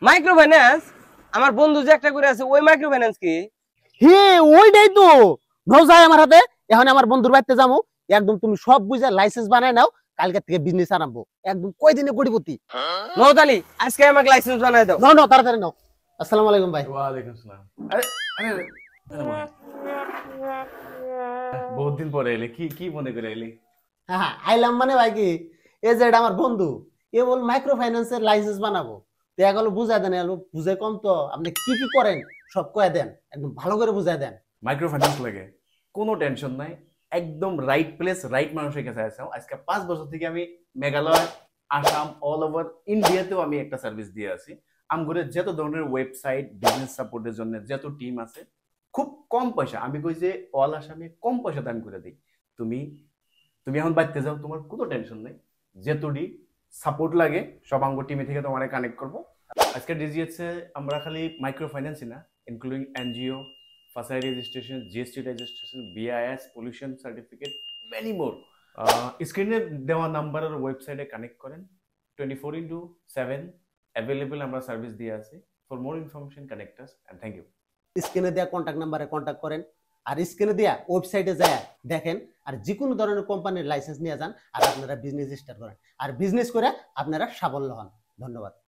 Micro finance আমার বন্ধু যে একটা করে আছে ওই মাইক্রো ফাইন্যান্স কি? হে ওইটাই তো নজায় আমার হাতে। এখন আমার বন্ধুর বাড়িতে যাবো, একদম তুমি সব বুঝে লাইসেন্স বানায় নাও, কালকে থেকে বিজনেস আরম্ভ, একদম কয়দিনে কোটিপতি। নৌতালি আজকে আমাকে লাইসেন্স বানাই দাও। নাও নাও তাড়াতাড়ি নাও। আসসালামু আলাইকুম ভাই। ওয়ালাইকুম সালাম। আরে আরে আরে মা, বহুত দিন পরে এলে, কি কি মনে করে এলি? হ্যাঁ হ্যাঁ আইলাম মানে ভাই কি, এই যে এটা আমার বন্ধু, এ বল মাইক্রো ফাইন্যান্সের লাইসেন্স বানাবো। তো এগুলো বুঝাই দেন, এগুলো বুঝে কম তো, আপনি কি কি করেন সব কয়ে দেন, একদম ভালো করে বুঝাই দেন। মাইক্রো ফাইন্যান্স লাগে, কোনো টেনশন নাই। একদম রাইট প্লেস রাইট মানুষের কাছে আছি। আজকে 5 বছর থেকে আমি মেঘালয়, আসাম, অল ওভার ইন্ডিয়াতেও আমি একটা সার্ভিস দিয়ে আছি। আমগুলো যত ধরনের ওয়েবসাইট বিজনেস সাপোর্টের জন্য যত টিম আছে, খুব কম পয়সা, আমি কই যে অল আসামে কম পয়সা দান করে দিই। তুমি তুমি এখন বাড়তে যাও, তোমার কোনো টেনশন নেই। যেতটি সাপোর্ট লাগে সব আঙ্গ টিমে থেকে তোমার কানেক্ট করবো। আজকে ডিজিএসে আমরা খালি মাইক্রো ফাইন্যান্সই না, including NGO, FSSAI registration, GST registration, BIS, pollution certificate, many more. স্ক্রিনে দেওয়া নাম্বার আর ওয়েবসাইটে কানেক্ট করেন। 24/7 অ্যাভেলেবল আমরা সার্ভিস দিয়ে আছি। For more information connect us and thank you. স্ক্রিনে দেওয়া কন্ট্যাক্ট নাম্বারে কন্ট্যাক্ট করেন, আর স্ক্রিনে দেওয়া ওয়েবসাইটে যায় দেখেন, আর যে কোনো ধরনের কোম্পানির লাইসেন্স নিয়ে যান, আর আপনারা বিজনেস স্টার্ট করেন, আর বিজনেস করে আপনারা সাফল্য হন। ধন্যবাদ।